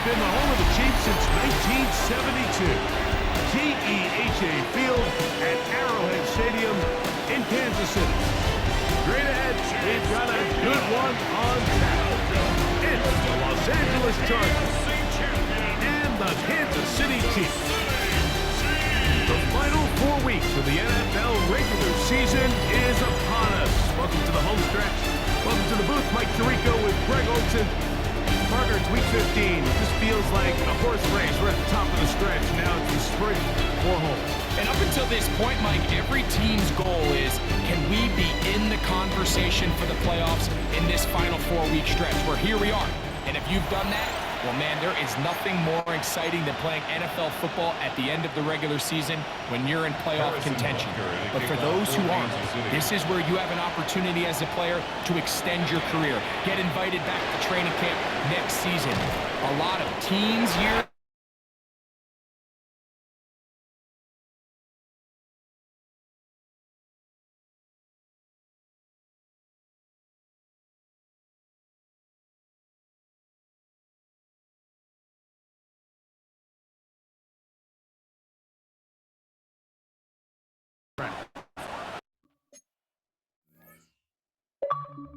been the home of the Chiefs since 1972. TEHA Field at Arrowhead Stadium in Kansas City. Straight ahead, we've got a good one on tap. It's the Los Angeles Chargers and the Kansas City Chiefs. The final 4 weeks of the NFL regular season is upon us. Welcome to the home stretch. Welcome to the booth. Mike Tirico with Greg Olsen. Partner, it's week 15. This feels like a horse race. We're at the top of the stretch. Now it's the sprint for home. And up until this point, Mike, every team's goal is, can we be in the conversation for the playoffs in this final 4-week stretch? Where here we are. And if you've done that, well, man, there is nothing more exciting than playing NFL football at the end of the regular season when you're in playoff contention. But for those who aren't, this is where you have an opportunity as a player to extend your career, get invited back to training camp next season. A lot of teams year.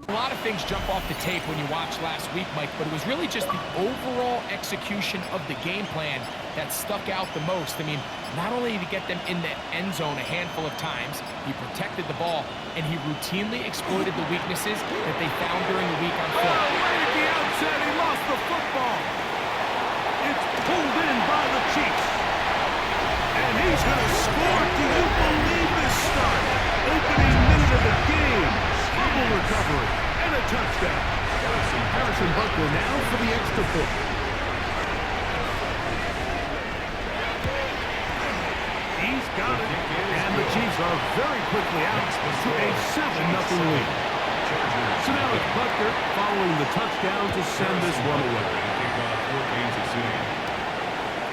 A lot of things jump off the tape when you watch last week, Mike, but it was really just the overall execution of the game plan that stuck out the most. I mean, not only did he get them in the end zone a handful of times, he protected the ball, and he routinely exploited the weaknesses that they found during the week on film. Right at the outset, he lost the football. It's pulled in by the Chiefs. And he's going to score. Do you believe this start? Opening minute of the game. Fumble recovery and a touchdown. Harrison Butker now for the extra point. He's got it. And the Chiefs are very quickly out to a 7-0 lead. So now it's Butker following the touchdown to send this one away.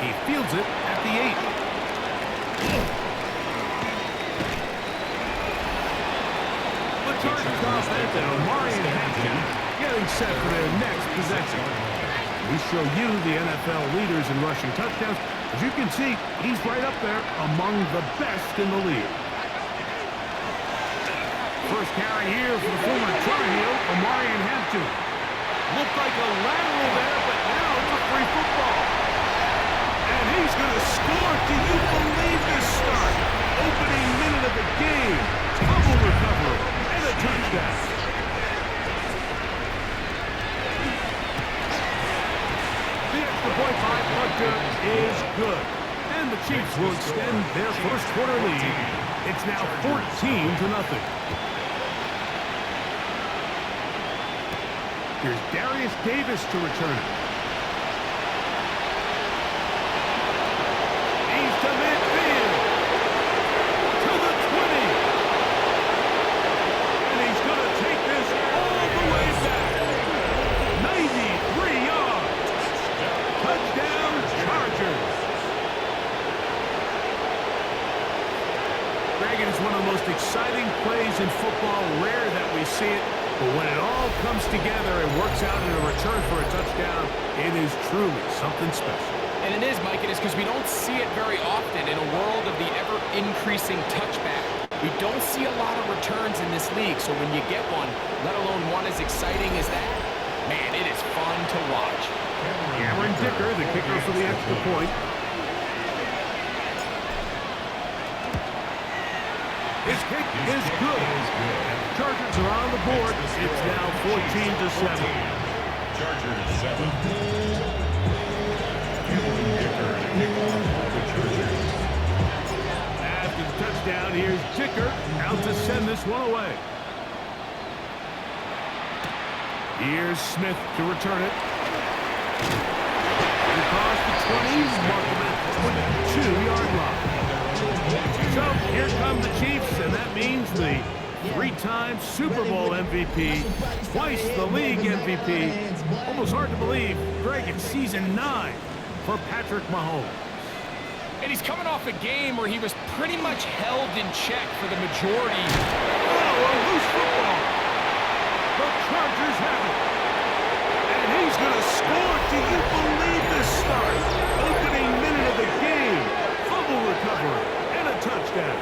He fields it at the 8. Chargers offense and Omarion Hampton getting set for their next possession. We show you the NFL leaders in rushing touchdowns. As you can see, he's right up there among the best in the league. First carry here for the former Tar Heel, Omarion Hampton. Looked like a lateral there, but now it's a free football. And he's going to score. Do you believe this start? Opening minute of the game. Fumble recovery. A touchdown. The extra point by Butker is good. And the Chiefs will extend their first quarter lead. It's now 14-0. Here's Darius Davis to return it. He's to midfield. To the 20. One of the most exciting plays in football. Rare that we see it, but when it all comes together and works out in a return for a touchdown, it is truly something special. And it is, Mike. It is because we don't see it very often in a world of the ever-increasing touchback. We don't see a lot of returns in this league, so when you get one, let alone one as exciting as that, man, it is fun to watch. Cameron Dicker, the kicker for the extra point. His kick is good. And the Chargers are on the board. It's now 14-7. Chargers 7. Dicker to kick off the Chargers. After the touchdown, here's Dicker out to send this one away. Here's Smith to return it. Across the 20, mark him at the 22-yard line. So here come the Chiefs, and that means the 3-time Super Bowl MVP, twice the league MVP. Almost hard to believe, Greg, it's season 9 for Patrick Mahomes. And he's coming off a game where he was pretty much held in check for the majority. Oh, a loose football. The Chargers have it. And he's going to score. Do you believe this start. Opening minute of the game. Fumble recovery and a touchdown.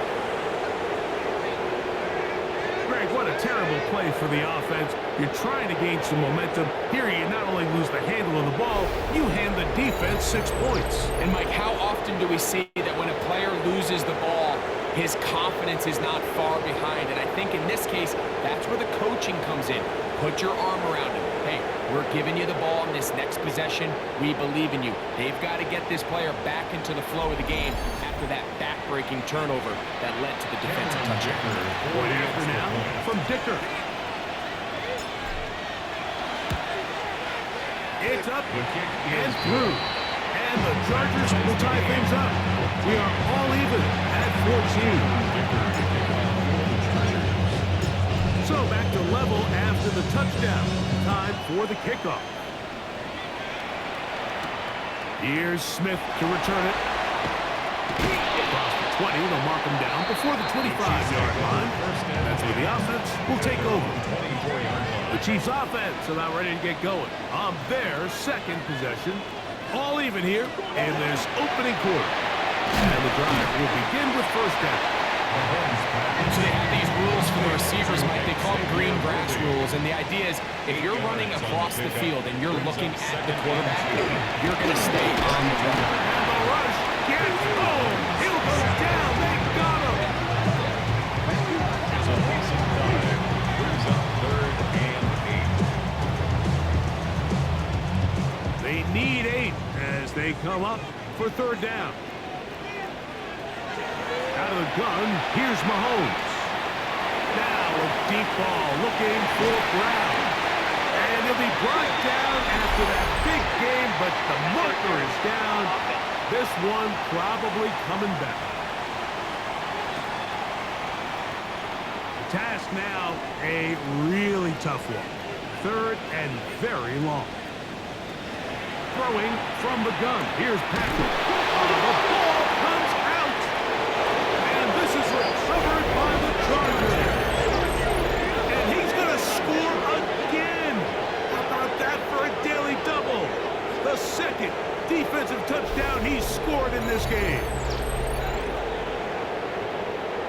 Greg, what a terrible play for the offense. You're trying to gain some momentum. Here you not only lose the handle of the ball, you hand the defense 6 points. And Mike, how often do we see that when a player loses the ball, his confidence is not far behind? And I think in this case, that's where the coaching comes in. Put your arm around him. Hey, we're giving you the ball in this next possession. We believe in you. They've got to get this player back into the flow of the game after that back-breaking turnover that led to the defensive touchdown. Point after now from Dicker. It's up and through. And the Chargers will tie things up. We are all even at 14. So back to level after the touchdown. Time for the kickoff. Here's Smith to return it. Across the 20, they'll mark him down before the 25-yard line. That's where the offense will take over. The Chiefs offense are now ready to get going on their second possession. All even here in this opening quarter. And the drive will begin with first down. So they have these rules for the receivers, Mike. They call them green grass rules. And the idea is if you're running across the field and you're looking at the quarterback, you're going to stay on the run. And the rush gets home. He'll go down. They got him. As a racing drive, brings up 3rd and 8. They need 8 as they come up for third down. Out of the gun, here's Mahomes. Now a deep ball looking for Brown. And he'll be brought down after that big game, but the marker is down. This one probably coming back. The task now, a really tough one. 3rd and very long. Throwing from the gun. Here's Patrick. The ball comes out. And this is recovered by the Chargers. And he's going to score again. How about that for a daily double? The second defensive touchdown he's scored in this game.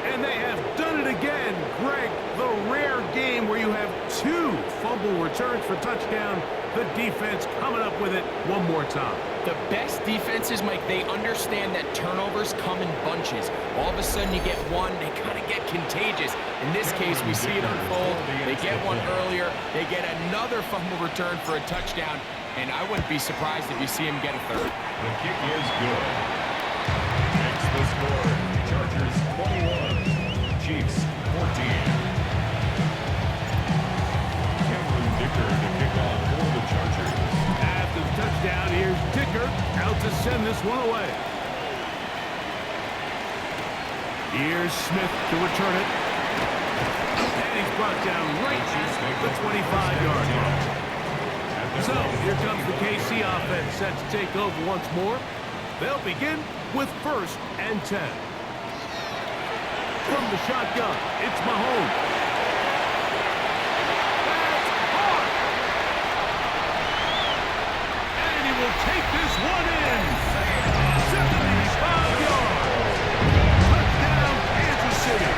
And they have done it again. Greg, the rare game where you have 2 fumble returns for touchdown. The defense coming up with it one more time. The best defenses, Mike, they understand that turnovers come in bunches. All of a sudden you get one, they kind of get contagious. In this case, we see it unfold. They get one earlier. They get another fumble return for a touchdown. And I wouldn't be surprised if you see him get a 3rd. The kick is good. Makes the score. Chargers 21. Chiefs 14. Cameron Dicker to kick off for the Chargers. After the touchdown, here's Dicker out to send this one away. Here's Smith to return it. And he's brought down right at the 25-yard line. So, here comes the KC offense set to take over once more. They'll begin with 1st and 10. From the shotgun, it's Mahomes. That's hard. And he will take this one in. 75 yards. Touchdown, Kansas City.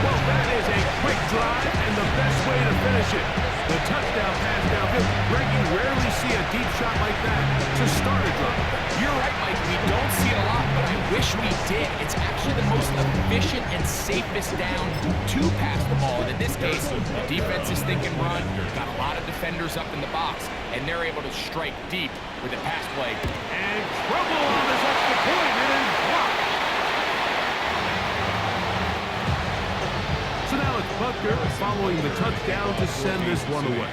Well, that is a quick drive and the best way to finish it. The touchdown pass downfield. Greg, you rarely see a deep shot like that to start a drive. You're right, Mike. We don't see it a lot, but I wish we did. It's actually the most efficient and safest down to pass the ball. And in this case, the defense is thinking run. Got a lot of defenders up in the box, and they're able to strike deep with a pass play. And trouble on this extra point. It is blocked. So now it's Butker following the touchdown to send this one away.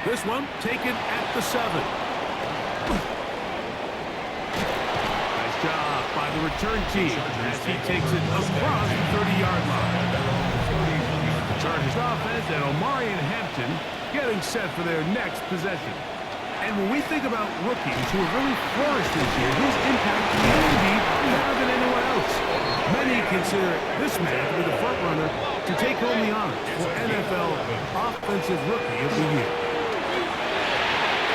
This one taken at the 7. Nice job by the return team as he takes it across the 30-yard line. The Chargers offense and Omarion Hampton getting set for their next possession. And when we think about rookies who have really flourished this year, whose impact may be better than anyone else. Many consider this man to be the front runner to take home the honors for NFL Offensive Rookie of the Year.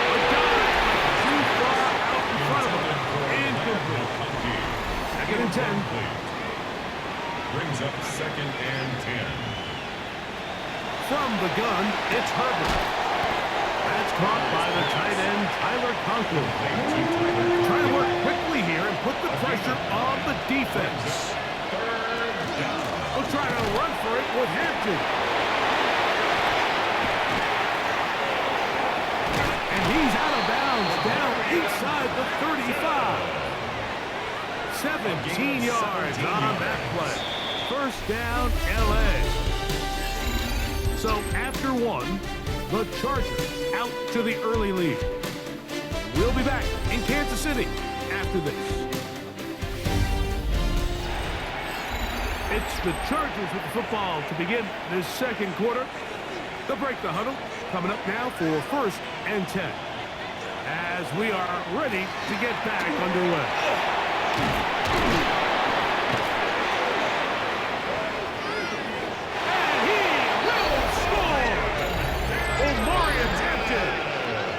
A dive too far out in front of him. Incomplete. Second and 10. Brings up 2nd and 10. From the gun, it's Herbert. That's caught by the tight end, Tyler Conklin. Trying to work quickly here and put the pressure on the defense. We'll try to run for it with Hampton. And he's out of bounds, down inside the 35. 17 yards on that play. First down, L.A. So after one, the Chargers out to the early lead. We'll be back in Kansas City after this. It's the Chargers with the football to begin this second quarter. They'll break the huddle. Coming up now for 1st and 10. As we are ready to get back underway.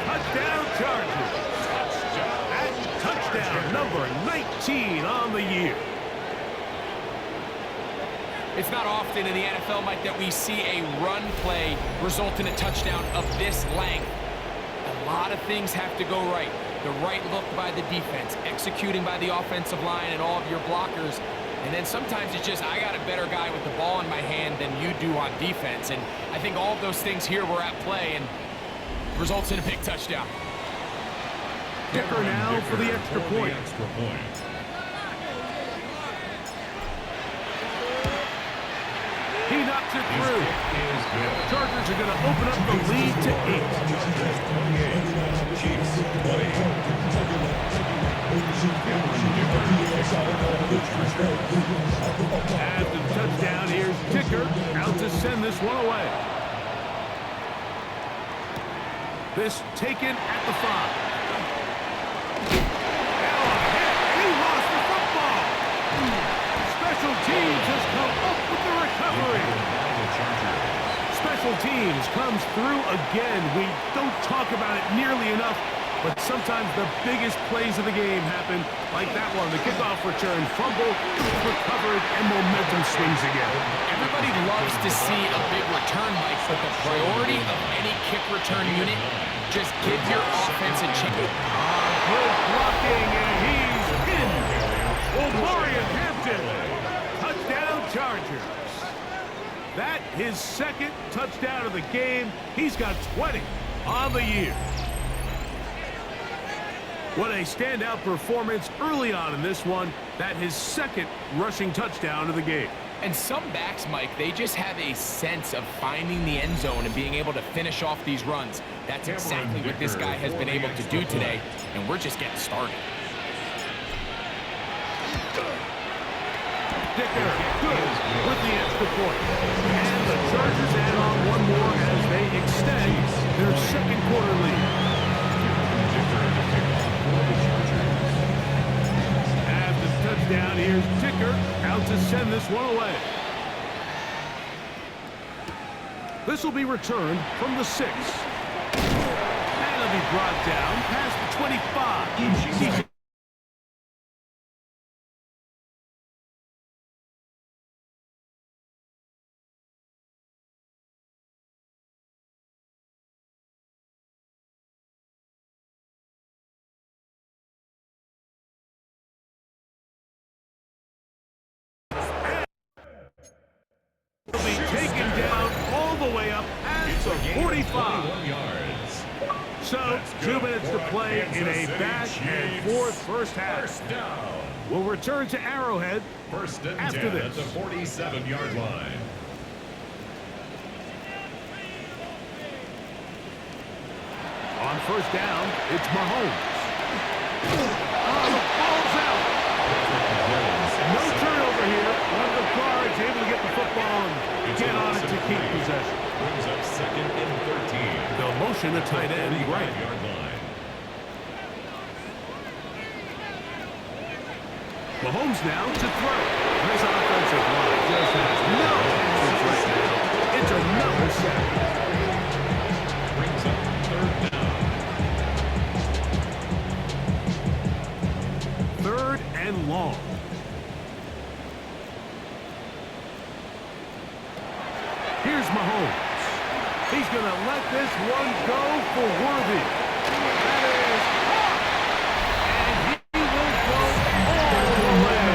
Touchdown Chargers. That's touchdown number 19 on the year. It's not often in the NFL, Mike, that we see a run play result in a touchdown of this length. A lot of things have to go right. The right look by the defense, executing by the offensive line and all of your blockers. And then sometimes it's just, I got a better guy with the ball in my hand than you do on defense. And I think all of those things here were at play and results in a big touchdown. Dicker now for the extra point. He knocks it through. Chargers are going to open up the lead to 8. After the touchdown, here's Dicker out to send this one away. This taken at the 5. He lost the football. Special teams has come up with the recovery. Special teams comes through again. We don't talk about it nearly enough, but sometimes the biggest plays of the game happen, like that one. The kickoff return, fumble, recovered, and momentum swings again. Everybody loves to see a big return, Mike, but the priority of any kick return unit, just give your offense a chance. Good blocking, and he's in. Omarion Hampton, touchdown Chargers. That his 2nd touchdown of the game. He's got 20 on the year. What a standout performance early on in this one. That his 2nd rushing touchdown of the game. And some backs, Mike, they just have a sense of finding the end zone and being able to finish off these runs. That's exactly what this guy has been able to do today, and we're just getting started. Dicker, good with the extra point. And the Chargers add on one more as they extend their second quarter lead. After the touchdown, here's Dicker out to send this one away. This will be returned from the 6. And it'll be brought down past the 25. Will be taken down all the way up at the 45. So, 2 minutes to play in a back-and-forth first half. We'll return to Arrowhead after this. At the 47-yard line. On first down, it's Mahomes. Oh, the ball's out. No turnover here. One of the guards able to get the football and get on it to keep possession. Brings up 2nd and 13. They'll motion the tight end right. Mahomes now to throw. Nice offense the sack. Brings up third down. Third and long. Here's Mahomes. He's going to let this one go for Worthy. That is caught. And he will go all the way.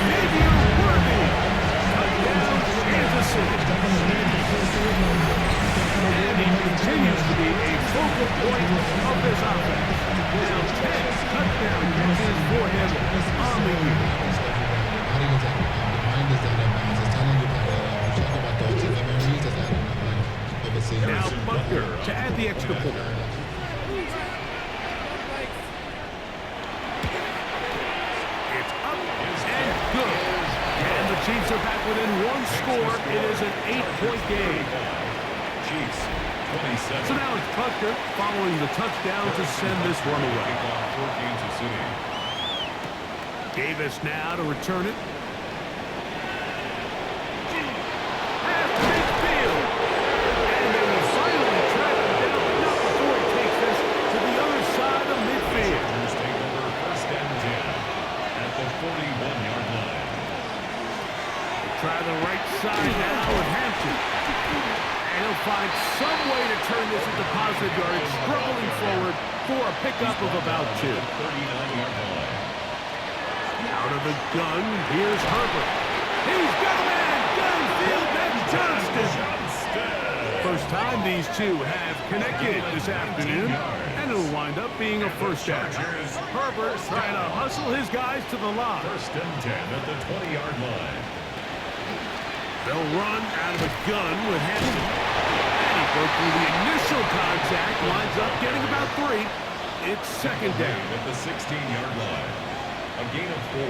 Xavier Worthy. Touchdown, Kansas City. And he continues to be a focal point of this offense. Now 10 touchdown catches for him on the year. Now Butker to add the extra point. It's up and good. And the Chiefs are back within one score. It is an 8-point game. Chiefs, 27. So now it's Butker following the touchdown to send this one away. For Kansas City. Davis now to return it. Try the right side now with Hampton. And he'll find some way to turn this into positive yardage, struggling forward for a pickup of about 2. 39-yard line. Out of the gun, here's Herbert. He's got a man, downfield, that's Johnston. First time these two have connected this afternoon, and it'll wind up being a first down. Herbert trying to hustle his guys to the line. First and 10 at the 20-yard line. They'll run out of the gun with Hampton. And he broke through the initial contact, winds up getting about 3. It's second down. At the 16-yard line. A gain of 4.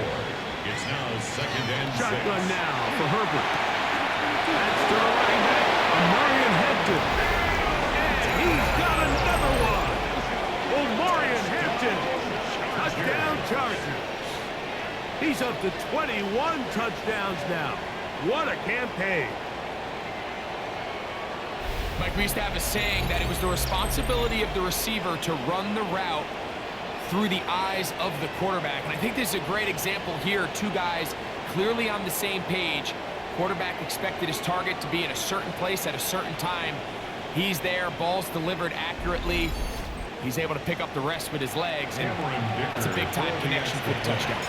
It's now second and 6. Shotgun now for Herbert. That's to the running back, Omarion Hampton. And he's got another one. Omarion Hampton. Touchdown Chargers. He's up to 21 touchdowns now. What a campaign. Mike, we used to have a saying that it was the responsibility of the receiver to run the route through the eyes of the quarterback. And I think this is a great example here. Two guys clearly on the same page. Quarterback expected his target to be in a certain place at a certain time. He's there, ball's delivered accurately. He's able to pick up the rest with his legs, and it's a big-time connection for the touchdown.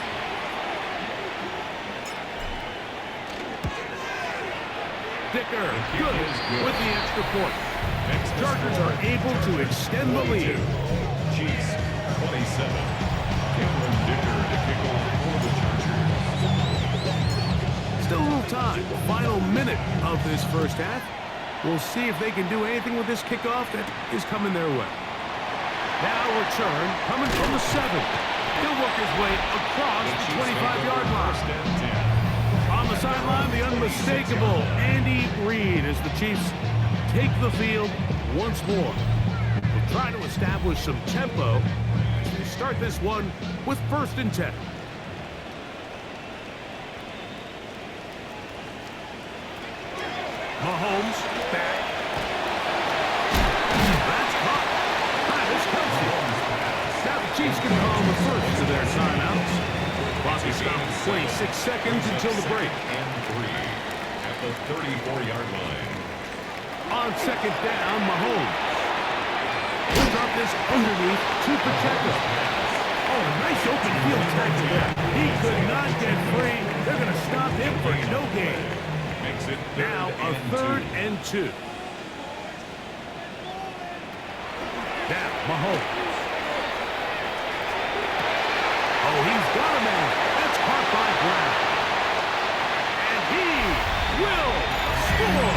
Dicker, good with the extra point. Chargers are able to extend the lead. Chiefs, 27. Cameron Dicker to kick off for the Chargers. Still a little time. Final minute of this first half. We'll see if they can do anything with this kickoff that is coming their way. Now return, coming from the 7. He'll work his way across the 25-yard line. On the sideline, the unmistakable Andy Reid as the Chiefs take the field once more. They'll try to establish some tempo as they start this one with 1st and 10. Mahomes back. That's caught. Travis Kelce. Now the Chiefs can call the first to their timeouts. Clock is stopped 26 seconds until the break. And 3 at the 34-yard line. On second down, Mahomes. He'll drop this underneath to Pacheco. Oh, nice open field tackle there. He could not get free. They're going to stop him for no gain. Makes it Now a 3rd and 2. Now Mahomes. Oh, he's got a man. That's caught by Brown. And he will score.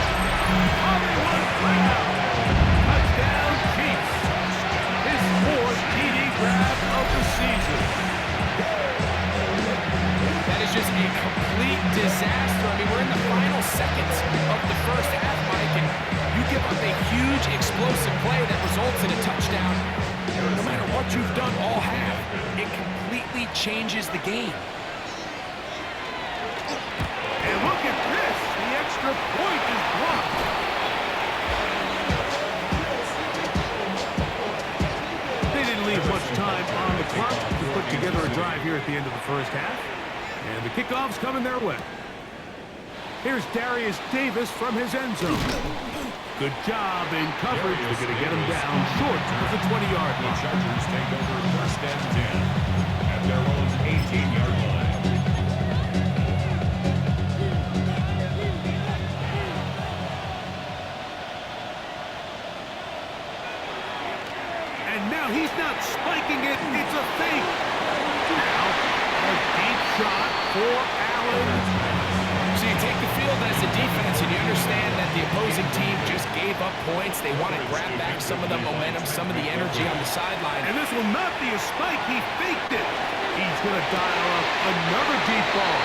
Hollywood Brown. Touchdown Chiefs. His 4th TD grab of the season. That is just a complete disaster. I mean, we're in the final seconds of the first half, Mike, and you give up a huge explosive play that results in a touchdown. No matter what you've done all half, it completely changes the game. And look at this. The extra point is blocked. here at the end of the first half. And the kickoff's coming their way. Here's Darius Davis from his end zone. Good job in coverage. They're going to get him down short of the 20-yard The line. Chargers take over first and 10 at their own 18-yard line. And now he's not spiking it. It's a fake. Now, a deep shot for Allen. So you take the field as a defense and you understand that the opposing team just gave up points. They want to grab back some of the momentum, some of the energy on the sideline. And this will not be a spike. He faked it. He's going to dial up another deep ball.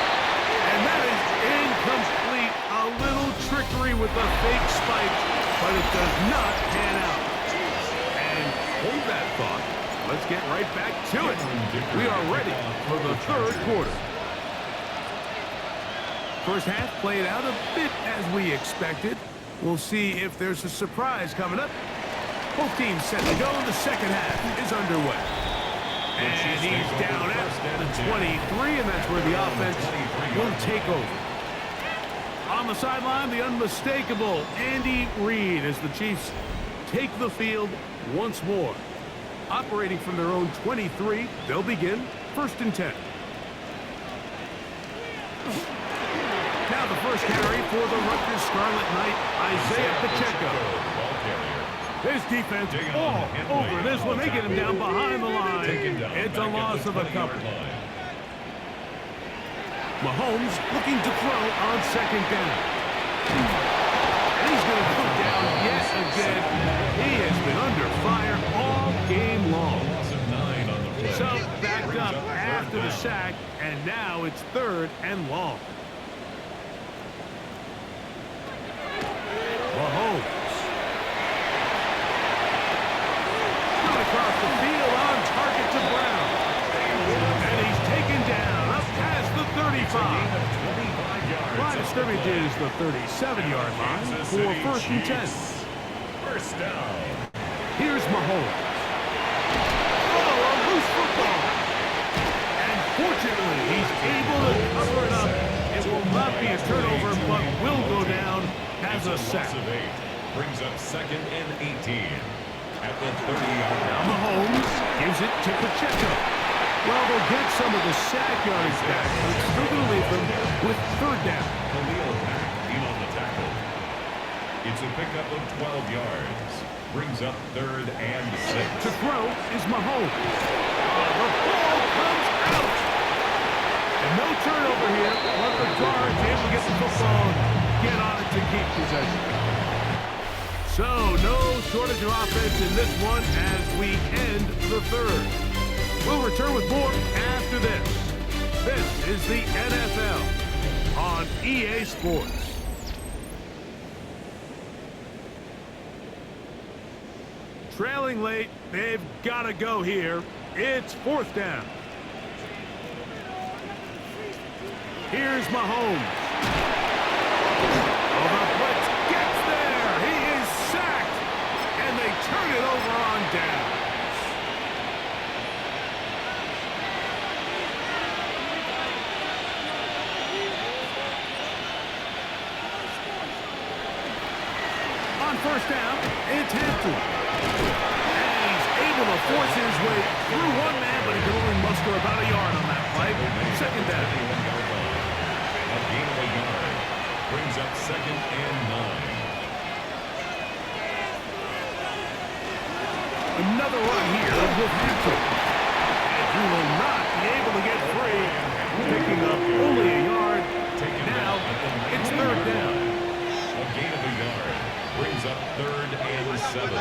And that is incomplete. A little trickery with the fake spike, but it does not pan out. And hold that thought. Let's get right back to it. We are ready for the third quarter. First half played out a bit as we expected. We'll see if there's a surprise coming up. Both teams set to go. The second half is underway. And he's down at the 23, and that's where the offense will take over. On the sideline, the unmistakable Andy Reid as the Chiefs take the field once more. Operating from their own 23, they'll begin first and 10. Now the first carry for the Rutgers Scarlet Knight, Isaiah Pacheco. His defense all over this one. They get him down behind the line. It's a loss of a couple. Mahomes looking to throw on second down. And he's going to go down yet again. He has been under fire all game long. So backed up after the sack, and now it's third and long. Mahomes. Going across the field on target to Brown. And he's taken down up past the 35. Line of scrimmage is the 37-yard line for first and 10. First down. Here's Mahomes. Oh, a loose football. And fortunately, he's able to cover it up. It will not be a turnover, but will go down as a sack. Brings up second and 18 at the 30-yard Now line. Mahomes gives it to Pacheco. Well, they'll get some of the sack yards back, but it's still going to leave them with third down. Khalil Mack in on the tackle. It's a pickup of 12 yards. Brings up third and 6. To throw is Mahomes. The ball comes out. And no turnover here. Let the guards able to get the football, get on it to keep possession. So, no shortage of offense in this one as we end the third. We'll return with more after this. This is the NFL on EA Sports. Trailing late, they've got to go here. It's fourth down. Here's Mahomes. Oh, the blitz gets there. He is sacked. And they turn it over on down. On first down, it's Hampton. And he's able to force his way through one man, but he can only muster about a yard on that play. Second down. A gain of a yard. Brings up second and 9. Another run here with Hampton. And he will not be able to get free. Picking up only a yard. Now it's third down. A gain of a yard. Brings up third and 7.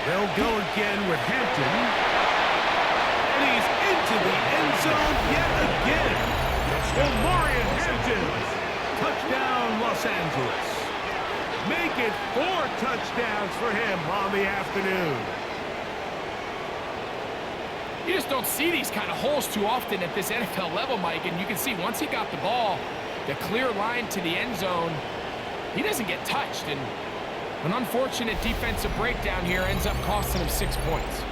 They'll go again with Hampton. And he's into the end zone yet again. Omarion Hampton. Touchdown, Los Angeles. Make it 4 touchdowns for him on the afternoon. You just don't see these kind of holes too often at this NFL level, Mike, and you can see once he got the ball, the clear line to the end zone, he doesn't get touched. And An unfortunate defensive breakdown here ends up costing him 6 points.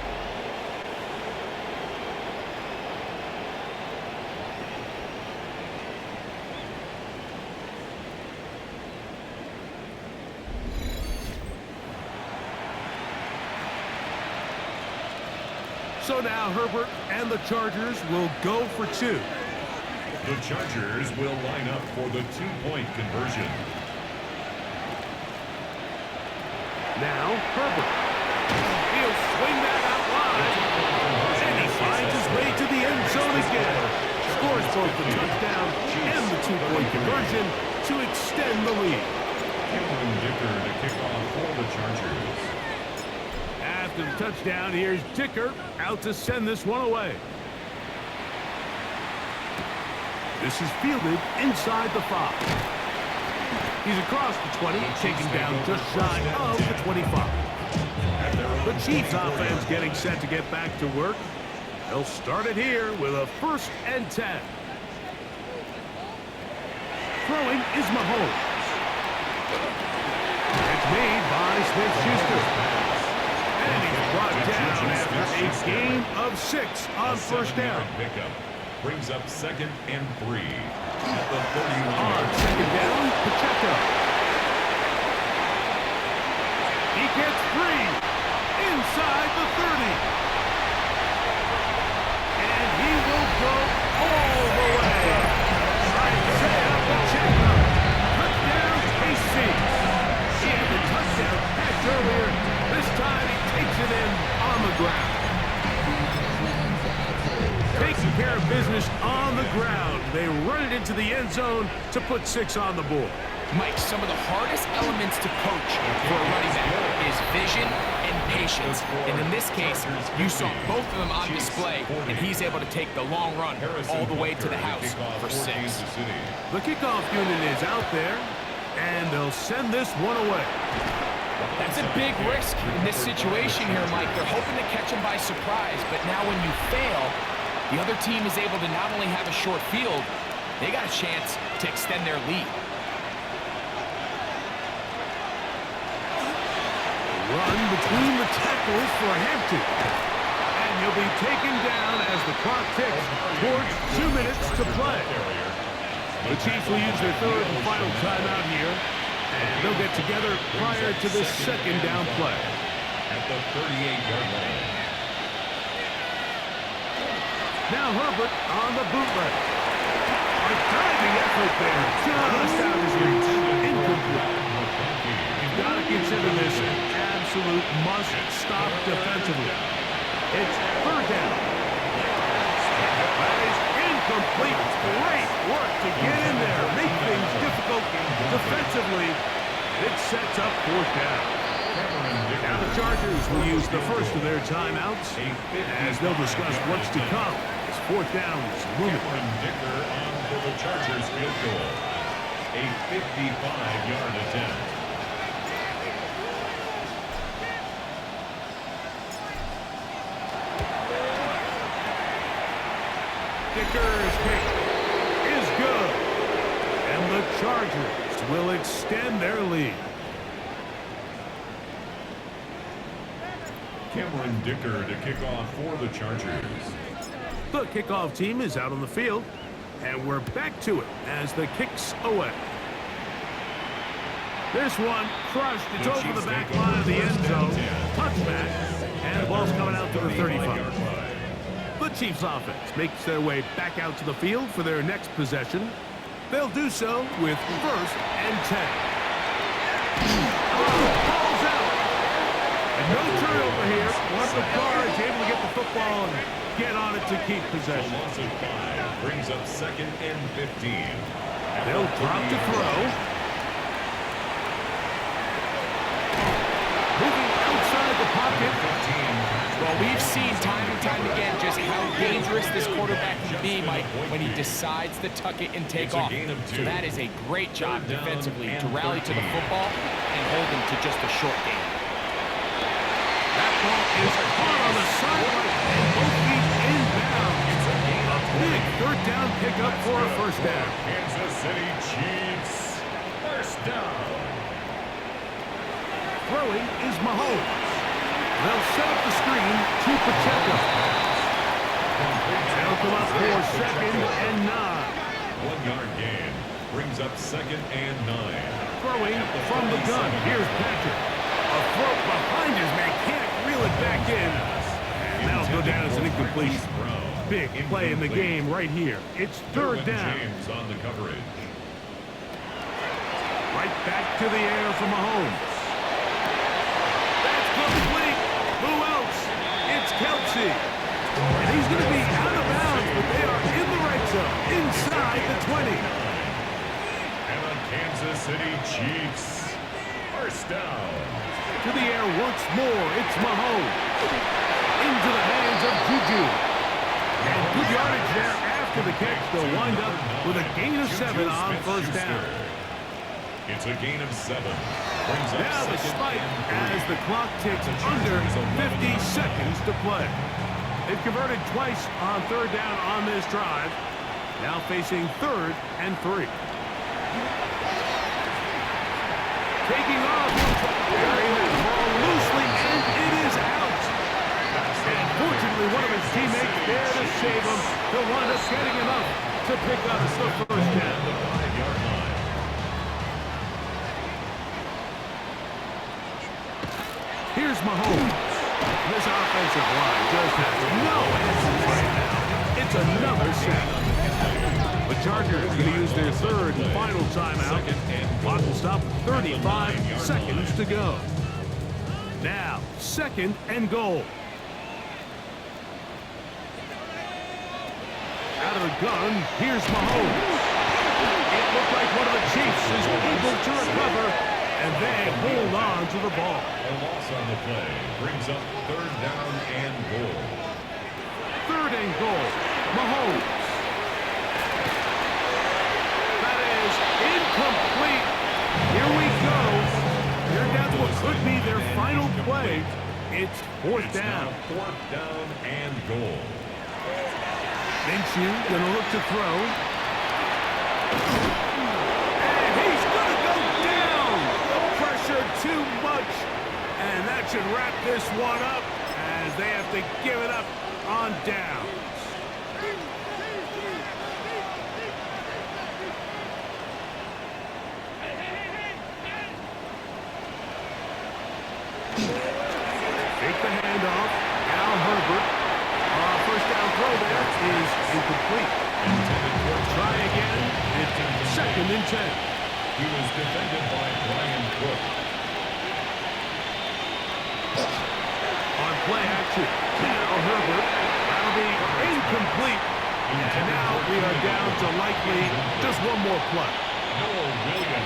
So now Herbert and the Chargers will go for two. The Chargers will line up for the two-point conversion. Now Herbert. He'll swing that out wide. And he finds his way to the end zone again. Scores both the touchdown and the two-point conversion to extend the lead. Cameron Dicker to kick off for the Chargers. After the touchdown, here's Dicker out to send this one away. This is fielded inside the 5. He's across the 20, taken down just shy of the 25. The Chiefs offense getting set to get back to work. They'll start it here with a 1st and 10. Throwing is Mahomes. It's made by Smith-Schuster. And he's brought down after a gain of 6 on 1st down. Pickup brings up 2nd and 3 at the 31. On 2nd down, Pacheco. He gets 3 inside the 30. And he will go all the way. Isaiah Pacheco. Touchdown, KC. He had the touchdown catch earlier. This time he takes it in on the ground. Taking care of business on the ground. They run it into the end zone to put 6 on the board. Mike, some of the hardest elements to coach for a running back is vision and patience. And in this case, you saw both of them on display, and he's able to take the long run all the way to the house for 6. The kickoff unit is out there, and they'll send this one away. That's a big risk in this situation here, Mike. They're hoping to catch him by surprise, but now when you fail, the other team is able to not only have a short field, they got a chance to extend their lead. Run between the tackles for Hampton. And he'll be taken down as the clock ticks towards 2 minutes to play. The Chiefs will use their 3rd and final timeout here. And they'll get together prior to the 2nd down play. At the 38-yard line. Now Herbert on the bootleg. A diving effort there. Just out of his reach. Incomplete. You've got to consider this an absolute must-stop defensively. It's 3rd down. That is incomplete. Great work to get in there. Make things difficult defensively. It sets up 4th down. Now the Chargers will use the first of their timeouts as they'll discuss what's to come as 4th down is moving. Cameron Dicker on for the Chargers field goal. A 55-yard attempt. Dicker's kick is good. And the Chargers will extend their lead. Cameron Dicker to kick off for the Chargers. The kickoff team is out on the field, and we're back to it as the kick's away. This one crushed. It's over the back line of the end zone. Touchback, and the ball's coming out to the 35. The Chiefs offense makes their way back out to the field for their next possession. They'll do so with 1st and 10. Ball's out. And no turnover here. Once the Carr is able to get the football and get on it to keep possession. A loss of 5 brings up 2nd and 15. They'll drop to throw. Moving outside the pocket. Well, we've seen time and time again just how dangerous this quarterback can be, Mike, when he decides to tuck it and take off. So that is a great job defensively to rally to the football and hold him to just a short gain. That ball is caught on the sideline and both feet inbounds. A big 3rd down pickup for a 1st down. Kansas City Chiefs, 1st down. Throwing is Mahomes. They'll set up the screen to Pacheco. They'll come up for 2nd and 9. 1 yard gain. Brings up 2nd and 9. Throwing from the gun. Here's Patrick. A throw behind his man. Can't reel it back in. And that'll go down as an incompletion. Big play in the game right here. It's 3rd down. James on the coverage. Right back to the air for Mahomes. That's complete. Who else? It's Kelce. And he's going to be out of bounds, but they are in the red zone, inside the 20. And the Kansas City Chiefs. First down. To the air once more. It's Mahomes. Into the hands of Juju. And good yardage there after the catch. They'll wind up with a gain of 7 on 1st down. It's a gain of 7. Now the spike as the clock ticks under 50 seconds to play. They've converted twice on 3rd down on this drive. Now facing 3rd and 3. Taking off. Carrying that ball loosely, and it is out. And fortunately, one of his teammates there to save him. He'll wind up getting enough to pick up the 1st down. The 5-yard line. Here's Mahomes. This offensive line just has no answers right now. It's another sack. The Chargers are going to use their 3rd and final timeout. Clock will stop 35 seconds to go. Now, 2nd and goal. Out of the gun, here's Mahomes. It looked like one of the Chiefs is able to recover, and they hold on to the ball. A loss on the play brings up 3rd down and goal. 3rd and goal. Mahomes. That is incomplete. Here we go. They're down to what could be their final play. It's 4th down. Now 4th down and goal. Minshew gonna look to throw. And he's gonna go down. The pressure too much. And that should wrap this one up as they have to give it up on downs. Take the handoff. Al Herbert. First down throw there is incomplete. Try again. It's 2nd and 10. He was defended by Brian Cook. On play action. Now Herbert. That'll be incomplete. And now we are down to likely just one more play.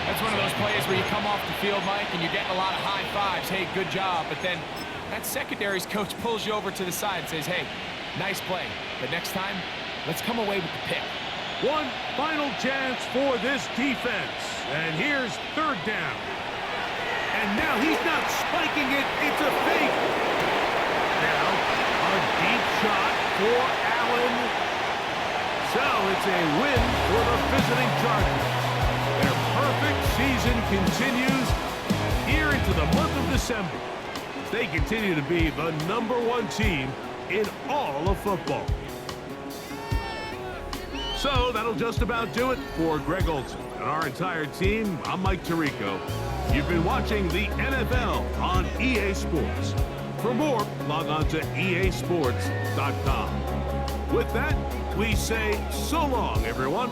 That's one of those plays where you come off the field, Mike, and you're getting a lot of high fives. Hey, good job. But then that secondary's coach pulls you over to the side and says, hey, nice play. But next time, let's come away with the pick. One final chance for this defense. And here's 3rd down. And now he's not spiking it. It's a fake. Now, a deep shot for Allen. So it's a win for the visiting Chargers. Their perfect season continues here into the month of December. They continue to be the #1 team in all of football. So that'll just about do it for Greg Olsen and our entire team. I'm Mike Tirico. You've been watching the NFL on EA Sports. For more, log on to easports.com. With that, we say so long, everyone.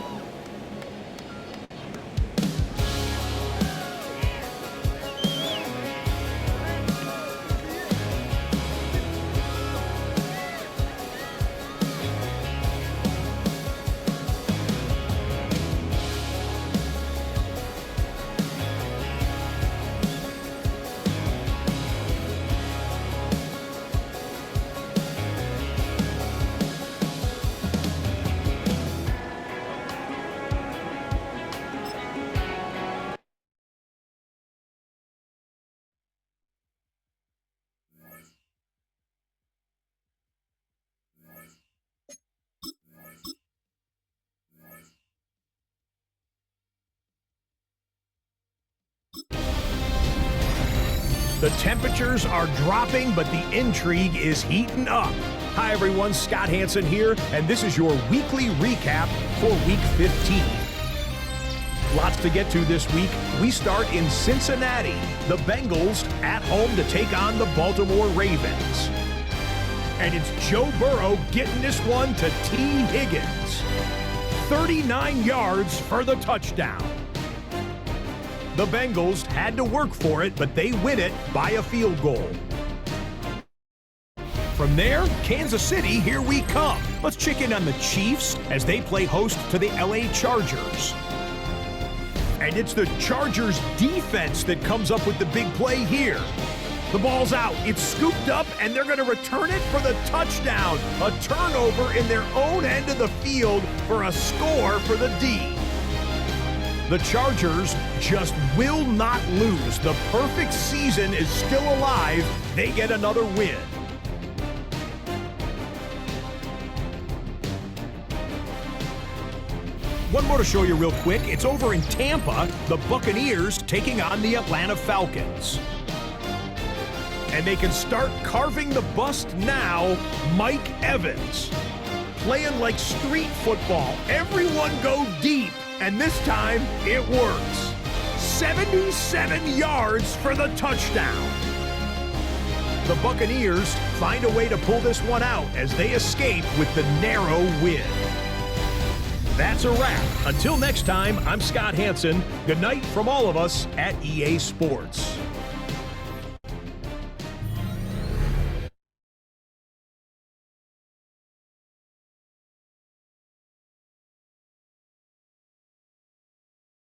The temperatures are dropping, but the intrigue is heating up. Hi everyone, Scott Hanson here, and this is your weekly recap for Week 15. Lots to get to this week. We start in Cincinnati. The Bengals at home to take on the Baltimore Ravens. And it's Joe Burrow getting this one to T. Higgins. 39 yards for the touchdown. The Bengals had to work for it, but they win it by a field goal. From there, Kansas City, here we come. Let's check in on the Chiefs as they play host to the LA Chargers. And it's the Chargers defense that comes up with the big play here. The ball's out, it's scooped up, and they're going to return it for the touchdown. A turnover in their own end of the field for a score for the D. The Chargers just will not lose. The perfect season is still alive. They get another win. One more to show you real quick. It's over in Tampa, the Buccaneers taking on the Atlanta Falcons. And they can start carving the bust now. Mike Evans playing like street football. Everyone go deep. And this time, it works. 77 yards for the touchdown. The Buccaneers find a way to pull this one out as they escape with the narrow win. That's a wrap. Until next time, I'm Scott Hanson. Good night from all of us at EA Sports.